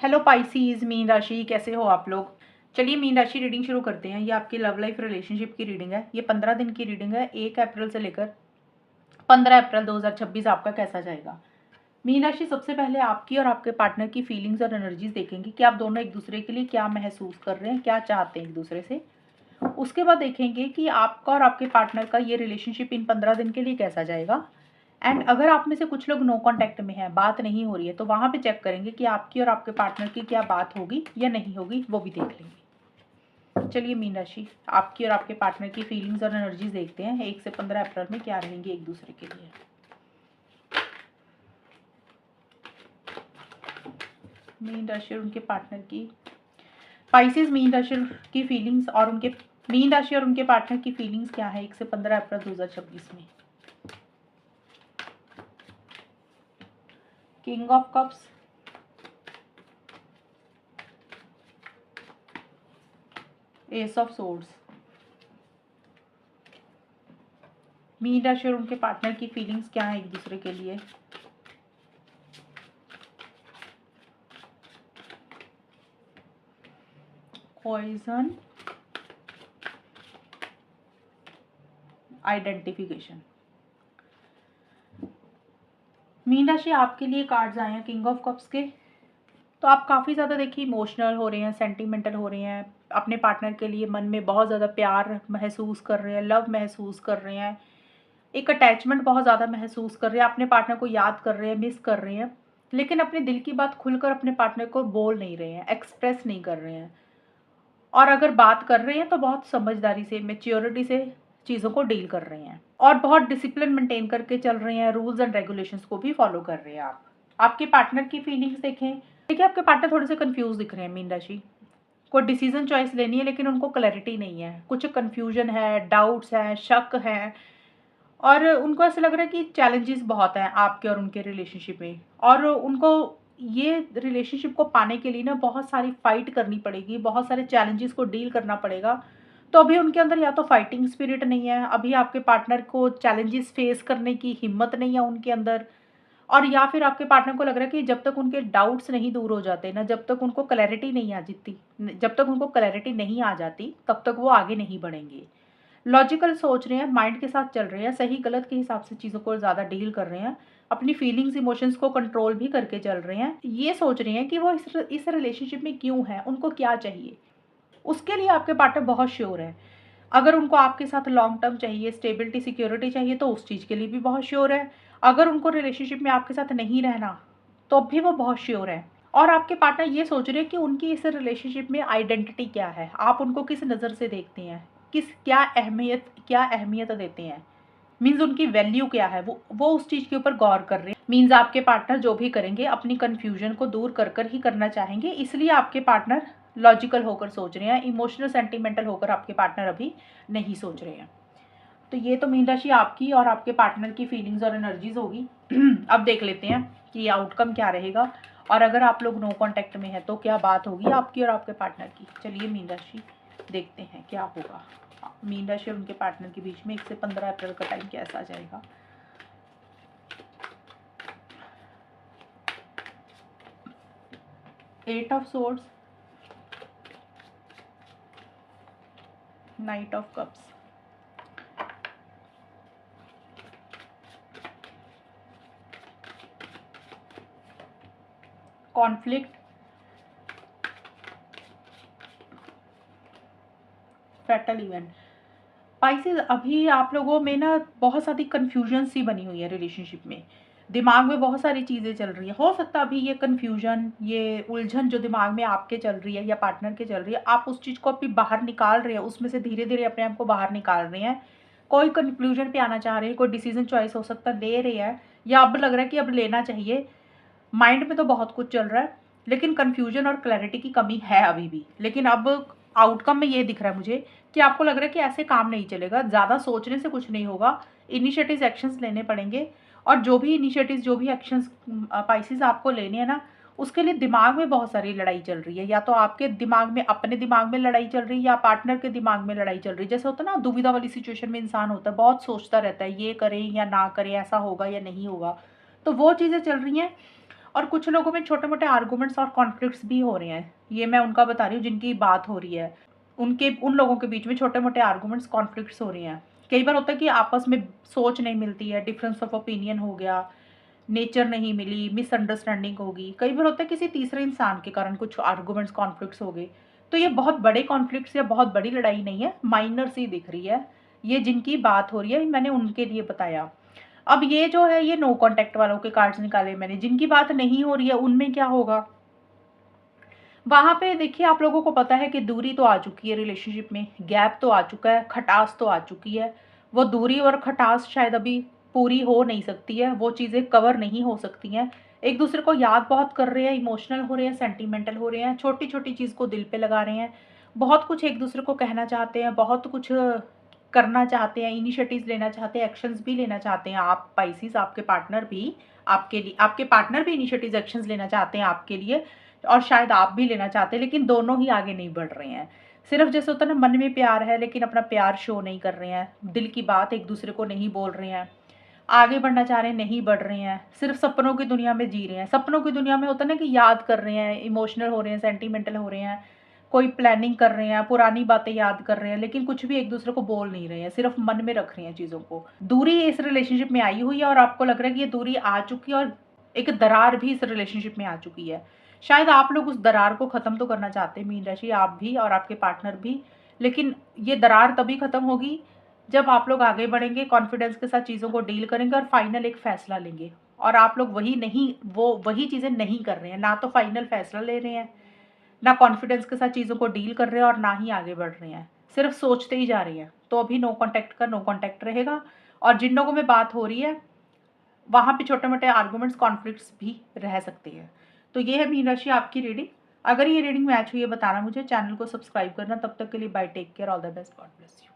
Hello Pisces, mean राशि, कैसे हो आप लोग। चलिए मीन राशि रीडिंग शुरू करते हैं। ये आपकी लव लाइफ रिलेशनशिप की रीडिंग है। ये 15 दिन की रीडिंग है। 1 अप्रैल से लेकर 15 अप्रैल 2026 आपका कैसा जाएगा। मीन राशि, सबसे पहले आपकी और आपके पार्टनर की फीलिंग्स और एनर्जीज देखेंगे कि आप दोनों एक दूसरे के लिए क्या महसूस कर रहे हैं, क्या चाहते हैं एक दूसरे से। उसके बाद देखेंगे कि आपका और आपके पार्टनर का ये रिलेशनशिप इन 15 दिन के लिए कैसा जाएगा। एंड अगर आप में से कुछ लोग नो कांटेक्ट में हैं, बात नहीं हो रही है, तो वहाँ पे चेक करेंगे कि आपकी और आपके पार्टनर की क्या बात होगी या नहीं होगी, वो भी देख लेंगे। चलिए मीन राशि, आपकी और आपके पार्टनर की फीलिंग्स और एनर्जीज देखते हैं 1 से 15 अप्रैल में क्या रहेंगे एक दूसरे के लिए। मीन राशि और उनके पार्टनर की पाइसेस, मीन राशि की फीलिंग्स और उनके मीन राशि और उनके पार्टनर की फीलिंग्स क्या है 1 से 15 अप्रैल 2026 में। King of cups, S of swords. Mean राशि और उनके पार्टनर की फीलिंग्स क्या है एक दूसरे के लिए। Poison, identification. मीन राशि, आपके लिए कार्ड्स आए हैं किंग ऑफ कप्स के। तो आप काफ़ी ज़्यादा देखिए इमोशनल हो रहे हैं, सेंटिमेंटल हो रहे हैं, अपने पार्टनर के लिए मन में बहुत ज़्यादा प्यार महसूस कर रहे हैं, लव महसूस कर रहे हैं, एक अटैचमेंट बहुत ज़्यादा महसूस कर रहे हैं, अपने पार्टनर को याद कर रहे हैं, मिस कर रहे हैं, लेकिन अपने दिल की बात खुलकर अपने पार्टनर को बोल नहीं रहे हैं, एक्सप्रेस नहीं कर रहे हैं। और अगर बात कर रहे हैं तो बहुत समझदारी से, मैच्योरिटी से चीज़ों को डील कर रहे हैं और बहुत डिसिप्लिन मेंटेन करके चल रहे हैं, रूल्स एंड रेगुलेशंस को भी फॉलो कर रहे हैं आप। आपके पार्टनर की फीलिंग्स देखें। देखिए आपके पार्टनर थोड़े से कंफ्यूज दिख रहे हैं मीन राशि। कोई डिसीजन चॉइस लेनी है लेकिन उनको क्लैरिटी नहीं है, कुछ कंफ्यूजन है, डाउट्स हैं, शक है। और उनको ऐसा लग रहा है कि चैलेंजेस बहुत हैं आपके और उनके रिलेशनशिप में, और उनको ये रिलेशनशिप को पाने के लिए ना बहुत सारी फाइट करनी पड़ेगी, बहुत सारे चैलेंजेस को डील करना पड़ेगा। तो अभी उनके अंदर या तो फाइटिंग स्पिरिट नहीं है, अभी आपके पार्टनर को चैलेंजेस फेस करने की हिम्मत नहीं है उनके अंदर। और या फिर आपके पार्टनर को लग रहा है कि जब तक उनके डाउट्स नहीं दूर हो जाते ना, जब तक उनको क्लैरिटी नहीं आ जाती, जब तक उनको क्लैरिटी नहीं आ जाती तब तक वो आगे नहीं बढ़ेंगे। लॉजिकल सोच रहे हैं, माइंड के साथ चल रहे हैं, सही गलत के हिसाब से चीज़ों को ज़्यादा डील कर रहे हैं, अपनी फीलिंग्स इमोशंस को कंट्रोल भी करके चल रहे हैं। ये सोच रहे हैं कि वो इस रिलेशनशिप में क्यों है, उनको क्या चाहिए। उसके लिए आपके पार्टनर बहुत श्योर है। अगर उनको आपके साथ लॉन्ग टर्म चाहिए, स्टेबिलिटी सिक्योरिटी चाहिए, तो उस चीज़ के लिए भी बहुत श्योर है। अगर उनको रिलेशनशिप में आपके साथ नहीं रहना तो भी वो बहुत श्योर है। और आपके पार्टनर ये सोच रहे हैं कि उनकी इस रिलेशनशिप में आइडेंटिटी क्या है, आप उनको किस नज़र से देखते हैं, क्या अहमियत देते हैं, मीन्स उनकी वैल्यू क्या है, वो उस चीज़ के ऊपर गौर कर रहे हैं। मीन्स आपके पार्टनर जो भी करेंगे अपनी कन्फ्यूजन को दूर कर कर ही करना चाहेंगे, इसलिए आपके पार्टनर लॉजिकल होकर सोच रहे हैं, इमोशनल सेंटिमेंटल होकर आपके पार्टनर अभी नहीं सोच रहे हैं। तो ये तो मीन राशि आपकी और आपके पार्टनर की फीलिंग्स और एनर्जीज होगी। अब देख लेते हैं कि आउटकम क्या रहेगा, और अगर आप लोग नो कांटेक्ट में हैं तो क्या बात होगी आपकी और आपके पार्टनर की। चलिए मीन राशि देखते हैं क्या होगा। मीन राशि और उनके पार्टनर के बीच में 1 से 15 अप्रैल का टाइम कैसा जाएगा। Eight of swords, knight of cups, conflict, fatal event. Spices, अभी आप लोगों में ना बहुत सारी कन्फ्यूजन सी बनी हुई है रिलेशनशिप में, दिमाग में बहुत सारी चीज़ें चल रही है। हो सकता है अभी ये कन्फ्यूजन, ये उलझन जो दिमाग में आपके चल रही है या पार्टनर के चल रही है, आप उस चीज़ को अभी बाहर निकाल रहे हैं, उसमें से धीरे धीरे अपने आप को बाहर निकाल रहे हैं, कोई कंक्लूजन पे आना चाह रहे हैं, कोई डिसीजन चॉइस हो सकता है ले रहे हैं, या अब लग रहा है कि अब लेना चाहिए। माइंड में तो बहुत कुछ चल रहा है लेकिन कन्फ्यूजन और क्लैरिटी की कमी है अभी भी। लेकिन अब आउटकम में ये दिख रहा है मुझे कि आपको लग रहा है कि ऐसे काम नहीं चलेगा, ज़्यादा सोचने से कुछ नहीं होगा, इनिशिएटिव्स एक्शंस लेने पड़ेंगे। और जो भी इनिशिएटिव्स, जो भी एक्शंस पाइसेस आपको लेने हैं ना, उसके लिए दिमाग में बहुत सारी लड़ाई चल रही है। या तो आपके दिमाग में, अपने दिमाग में लड़ाई चल रही है, या पार्टनर के दिमाग में लड़ाई चल रही है। जैसे होता है ना, दुविधा वाली सिचुएशन में इंसान होता है, बहुत सोचता रहता है ये करें या ना करें, ऐसा होगा या नहीं होगा, तो वो चीज़ें चल रही हैं। और कुछ लोगों में छोटे-मोटे आर्गुमेंट्स और कॉन्फ्लिक्ट्स भी हो रहे हैं। ये मैं उनका बता रही हूँ जिनकी बात हो रही है। उन लोगों के बीच में छोटे-मोटे आर्गुमेंट्स, कॉन्फ्लिक्ट्स हो रही हैं। कई बार होता है कि आपस में सोच नहीं मिलती है, डिफरेंस ऑफ ओपिनियन हो गया, नेचर नहीं मिली, मिसअंडरस्टैंडिंग होगी। कई बार होता है किसी तीसरे इंसान के कारण कुछ आर्गुमेंट्स, कॉन्फ्लिक्ट्स हो गए। तो ये बहुत बड़े कॉन्फ्लिक्ट्स या बहुत बड़ी लड़ाई नहीं है, माइनर सी दिख रही है। ये जिनकी बात हो रही है, मैंने उनके लिए बताया। अब ये जो है, ये नो कॉन्टैक्ट वालों के कार्ड्स निकाले मैंने। जिनकी बात नहीं हो रही है, उनमें क्या होगा? वहाँ पे देखिए, आप लोगों को पता है कि दूरी तो आ चुकी है रिलेशनशिप में, गैप तो आ चुका है, खटास तो आ चुकी है। वो दूरी और खटास शायद अभी पूरी हो नहीं सकती है, वो चीज़ें कवर नहीं हो सकती हैं। एक-दूसरे को याद बहुत कर रहे हैं, इमोशनल हो रहे हैं, सेंटिमेंटल हो रहे हैं, छोटी-छोटी चीज़ को दिल पे लगा रहे हैं। बहुत कुछ एक-दूसरे को कहना चाहते हैं, बहुत कुछ करना चाहते हैं, इनिशिएटिव्स लेना चाहते हैं, एक्शंस भी लेना चाहते हैं। आप स्पाइसेस, आपके पार्टनर भी इनिशिएटिव्स, एक्शंस लेना चाहते हैं आपके लिए, और शायद आप भी लेना चाहते हैं, लेकिन दोनों ही आगे नहीं बढ़ रहे हैं। सिर्फ़ जैसे होता है ना, मन में प्यार है लेकिन अपना प्यार शो नहीं कर रहे हैं, दिल की बात एक-दूसरे को नहीं बोल रहे हैं, आगे बढ़ना चाह रहे हैं, नहीं बढ़ रहे हैं, सिर्फ़ सपनों की दुनिया में जी रहे हैं। सपनों की दुनिया में होता है ना कि याद कर रहे हैं, इमोशनल हो रहे हैं, सेंटिमेंटल हो रहे हैं, कोई प्लानिंग कर रहे हैं, पुरानी बातें याद कर रहे हैं, लेकिन कुछ भी एक-दूसरे को बोल नहीं रहे हैं, सिर्फ़ मन में रख रहे हैं चीज़ों को। दूरी इस रिलेशनशिप में आई हुई है और आपको लग रहा है कि ये दूरी आ चुकी है, और एक दरार भी इस रिलेशनशिप में आ चुकी है। शायद आप लोग उस दरार को ख़त्म तो करना चाहते हैं, मीन राशि, आप भी और आपके पार्टनर भी, लेकिन ये दरार तभी ख़त्म होगी जब आप लोग आगे बढ़ेंगे, कॉन्फिडेंस के साथ चीज़ों को डील करेंगे और फाइनल एक फ़ैसला लेंगे। और आप लोग वही चीज़ें नहीं कर रहे हैं, ना तो फाइनल फ़ैसला ले रहे हैं, ना कॉन्फिडेंस के साथ चीज़ों को डील कर रहे हैं, और ना ही आगे बढ़ रहे हैं। सिर्फ़ सोचते ही जा रहे हैं। तो अभी नो कॉन्टैक्ट का नो कॉन्टैक्ट रहेगा, और जिन लोगों में बात हो रही है, वहाँ पे छोटे-मोटे आर्गुमेंट्स, कॉन्फ्लिक्ट्स भी रह सकते हैं। तो ये है मीन राशि आपकी रीडिंग। अगर ये रीडिंग मैच हुई है, बताना मुझे, चैनल को सब्सक्राइब करना। तब तक के लिए bye, take care, all the best, God bless you.